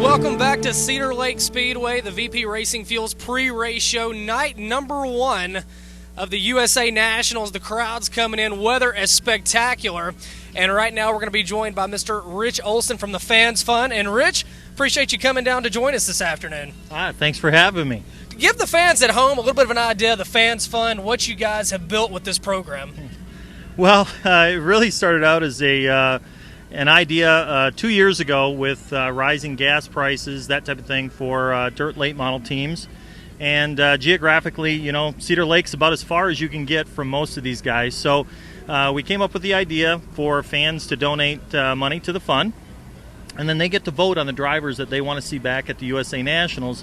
Welcome back to Cedar Lake Speedway, the VP Racing Fuels pre-race show, night number 1 of the USA Nationals. The crowd's coming in, weather is spectacular, and right now we're going to be joined by Mr. Rich Olson from the Fans Fund. And Rich, appreciate you coming down to join us this afternoon. Thanks for having me. Give the fans at home a little bit of an idea of the Fans Fund, what you guys have built with this program. Well, it really started out as an idea 2 years ago with rising gas prices, that type of thing for dirt late model teams. And geographically, you know, Cedar Lake's about as far as you can get from most of these guys. So we came up with the idea for fans to donate money to the fund, and then they get to vote on the drivers that they want to see back at the USA Nationals.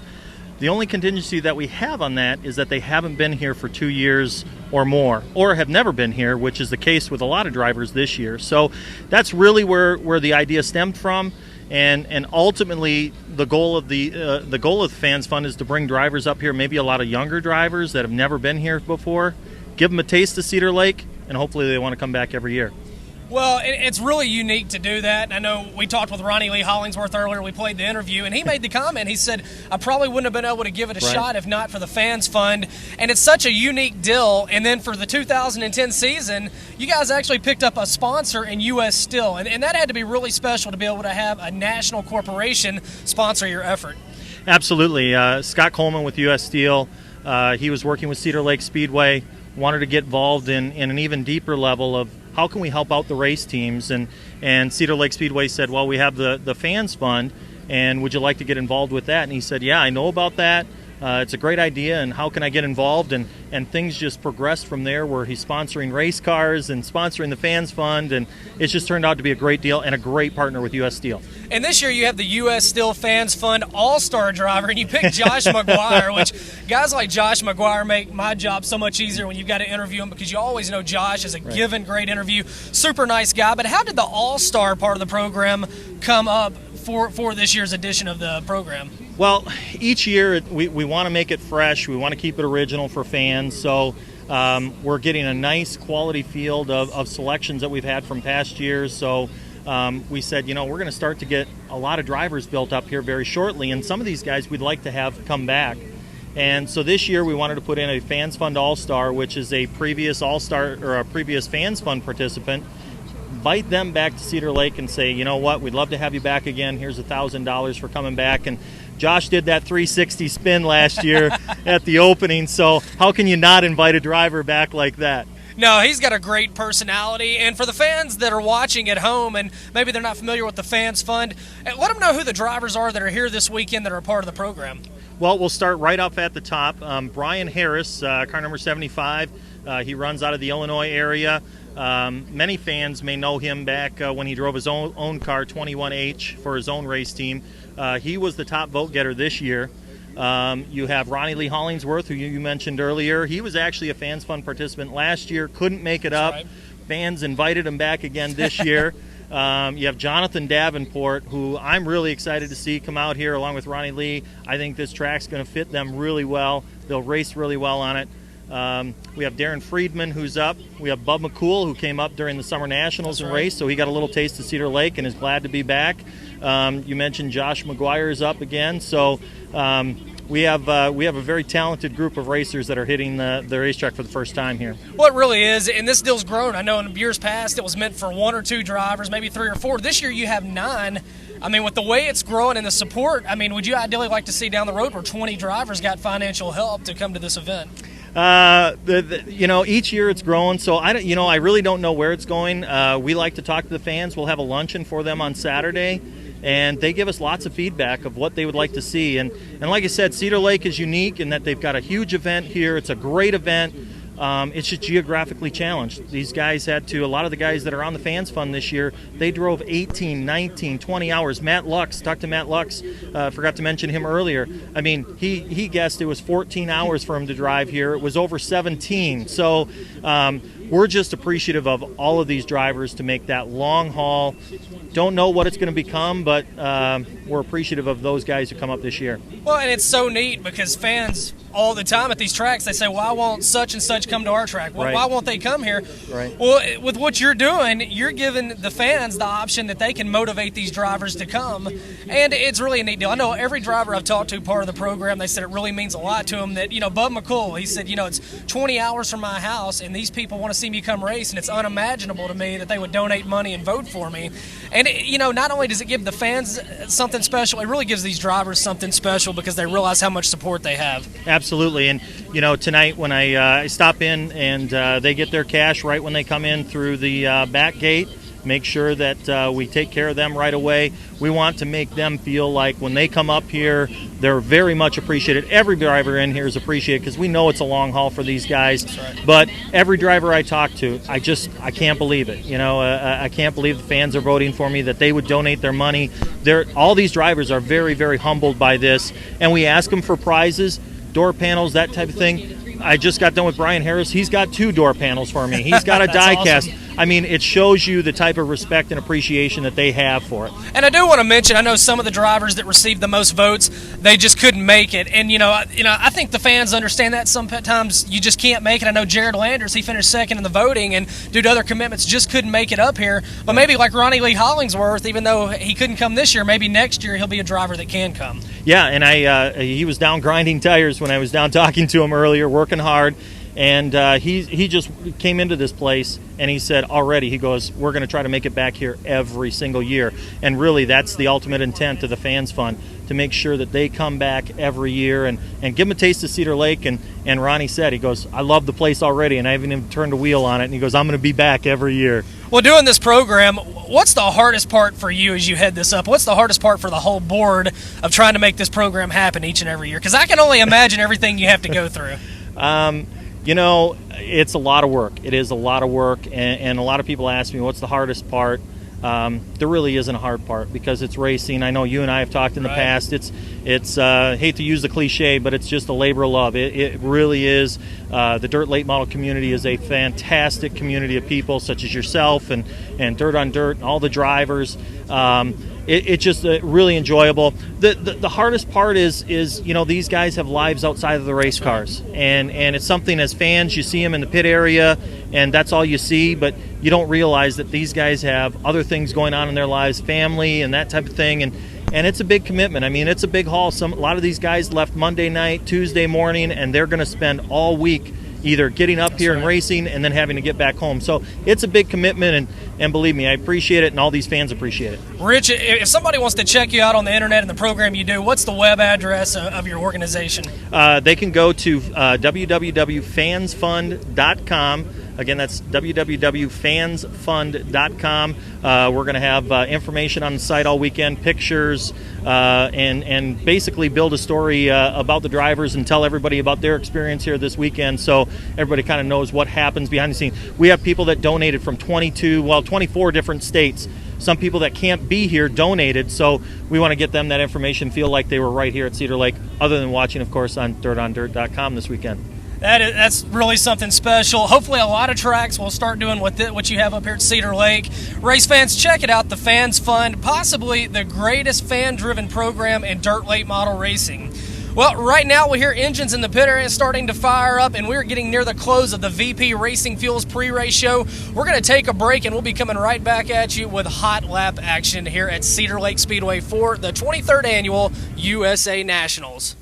The only contingency that we have on that is that they haven't been here for 2 years or more, or have never been here, which is the case with a lot of drivers this year. So that's really where the idea stemmed from, and ultimately the goal of the Fans Fund is to bring drivers up here, maybe a lot of younger drivers that have never been here before, give them a taste of Cedar Lake, and hopefully they want to come back every year. Well, it's really unique to do that. I know we talked with Ronnie Lee Hollingsworth earlier. We played the interview, and he made the comment. He said, I probably wouldn't have been able to give it a shot if not for the Fans Fund. And it's such a unique deal. And then for the 2010 season, you guys actually picked up a sponsor in U.S. Steel. And that had to be really special to be able to have a national corporation sponsor your effort. Absolutely. Scott Coleman with U.S. Steel, he was working with Cedar Lake Speedway, wanted to get involved in an even deeper level of how can we help out the race teams, and Cedar Lake Speedway said, well, we have the Fans Fund, and would you like to get involved with that? And he said, yeah, I know about that. It's a great idea, and how can I get involved? And things just progressed from there, where he's sponsoring race cars and sponsoring the Fans Fund, and it's just turned out to be a great deal and a great partner with U.S. Steel. And this year you have the U.S. Steel Fans Fund All-Star driver, and you picked Josh McGuire, which guys like Josh McGuire make my job so much easier when you've got to interview him, because you always know Josh is a given great interview, super nice guy. But how did the All-Star part of the program come up for this year's edition of the program? Well, each year we want to make it fresh. We want to keep it original for fans. So we're getting a nice quality field of selections that we've had from past years. So we said, you know, we're going to start to get a lot of drivers built up here very shortly. And some of these guys we'd like to have come back. And so this year we wanted to put in a Fans Fund All-Star, which is a previous All-Star or a previous Fans Fund participant. Invite them back to Cedar Lake and say, you know what, we'd love to have you back again. Here's $1,000 for coming back. And Josh did that 360 spin last year at the opening, so how can you not invite a driver back like that? No, he's got a great personality. And for the fans that are watching at home and maybe they're not familiar with the Fans Fund, let them know who the drivers are that are here this weekend that are a part of the program. Well, we'll start right off at the top. Brian Harris, car number 75. He runs out of the Illinois area. Many fans may know him back when he drove his own car, 21H, for his own race team. He was the top vote getter this year. You have Ronnie Lee Hollingsworth, who you mentioned earlier. He was actually a Fans Fund participant last year, couldn't make it up. Right. Fans invited him back again this year. You have Jonathan Davenport, who I'm really excited to see come out here along with Ronnie Lee. I think this track's going to fit them really well. They'll race really well on it. We have Darren Friedman, who's up. We have Bub McCool, who came up during the Summer Nationals and raced, so he got a little taste of Cedar Lake and is glad to be back. You mentioned Josh McGuire is up again, so we have a very talented group of racers that are hitting the racetrack for the first time here. Well, it really is, and this deal's grown. I know in years past it was meant for 1 or 2 drivers, maybe 3 or 4. This year you have 9. I mean, with the way it's growing and the support, I mean, would you ideally like to see down the road where 20 drivers got financial help to come to this event? Each year it's growing, so I really don't know where it's going. We like to talk to the fans. We'll have a luncheon for them on Saturday, and they give us lots of feedback of what they would like to see. And like I said, Cedar Lake is unique in that they've got a huge event here. It's a great event. It's just geographically challenged. These guys a lot of the guys that are on the Fans Fund this year, they drove 18, 19, 20 hours. Matt Lux, talked to Matt Lux, forgot to mention him earlier. I mean, he guessed it was 14 hours for him to drive here. It was over 17. So we're just appreciative of all of these drivers to make that long haul. Don't know what it's going to become, but we're appreciative of those guys who come up this year. Well, and it's so neat because fans all the time at these tracks, they say, why won't such and such come to our track? Well, right. Why won't they come here? Right. Well, with what you're doing, you're giving the fans the option that they can motivate these drivers to come, and it's really a neat deal. I know every driver I've talked to part of the program, they said it really means a lot to them that, Bud McCool, he said, it's 20 hours from my house, and these people want to see me come race, and it's unimaginable to me that they would donate money and vote for me. And, not only does it give the fans something special, it really gives these drivers something special because they realize how much support they have. Absolutely. And, tonight when I stop in and they get their cash right when they come in through the back gate, make sure that we take care of them right away. We want to make them feel like when they come up here, they're very much appreciated. Every driver in here is appreciated because we know it's a long haul for these guys. That's right. But every driver I talk to, I can't believe it. I can't believe the fans are voting for me, that they would donate their money. All these drivers are very, very humbled by this. And we ask them for prizes, door panels, that type of thing. I just got done with Brian Harris. He's got 2 door panels for me. He's got a die cast. Awesome. I mean, it shows you the type of respect and appreciation that they have for it. And I do want to mention, I know some of the drivers that received the most votes, they just couldn't make it. And, I think the fans understand that sometimes you just can't make it. I know Jared Landers, he finished second in the voting, and due to other commitments, just couldn't make it up here. But maybe like Ronnie Lee Hollingsworth, even though he couldn't come this year, maybe next year he'll be a driver that can come. Yeah, and he was down grinding tires when I was down talking to him earlier, working hard. And he just came into this place and he said already, he goes, we're going to try to make it back here every single year. And really, that's the ultimate intent of the Fans Fund, to make sure that they come back every year and give them a taste of Cedar Lake. And Ronnie said, he goes, I love the place already, and I haven't even turned a wheel on it. And he goes, I'm going to be back every year. Well, doing this program, what's the hardest part for you as you head this up? What's the hardest part for the whole board of trying to make this program happen each and every year? Because I can only imagine everything you have to go through. It's a lot of work. It is a lot of work, and a lot of people ask me, what's the hardest part? There really isn't a hard part because it's racing. I know you and I have talked in the past. It's hate to use the cliche, but it's just a labor of love. It really is. The Dirt Late Model community is a fantastic community of people such as yourself and Dirt on Dirt and all the drivers. It's just really enjoyable. The hardest part is these guys have lives outside of the race cars, and it's something as fans you see them in the pit area, and that's all you see. But you don't realize that these guys have other things going on in their lives, family and that type of thing, and it's a big commitment. I mean, it's a big haul. A lot of these guys left Monday night, Tuesday morning, and they're going to spend all week either getting up here and racing and then having to get back home. So it's a big commitment, and believe me, I appreciate it, and all these fans appreciate it. Rich, if somebody wants to check you out on the internet and the program you do, what's the web address of your organization? They can go to www.fansfund.com. Again, that's www.fansfund.com. We're going to have information on the site all weekend, pictures, and basically build a story about the drivers and tell everybody about their experience here this weekend, so everybody kind of knows what happens behind the scenes. We have people that donated from 24 different states. Some people that can't be here donated, so we want to get them that information, feel like they were right here at Cedar Lake, other than watching, of course, on dirtondirt.com this weekend. That's really something special. Hopefully a lot of tracks will start doing what you have up here at Cedar Lake. Race fans, check it out, the Fans Fund, possibly the greatest fan-driven program in dirt late model racing. Well, right now we hear engines in the pit area starting to fire up, and we're getting near the close of the VP Racing Fuels pre-race show. We're going to take a break, and we'll be coming right back at you with hot lap action here at Cedar Lake Speedway for the 23rd Annual USA Nationals.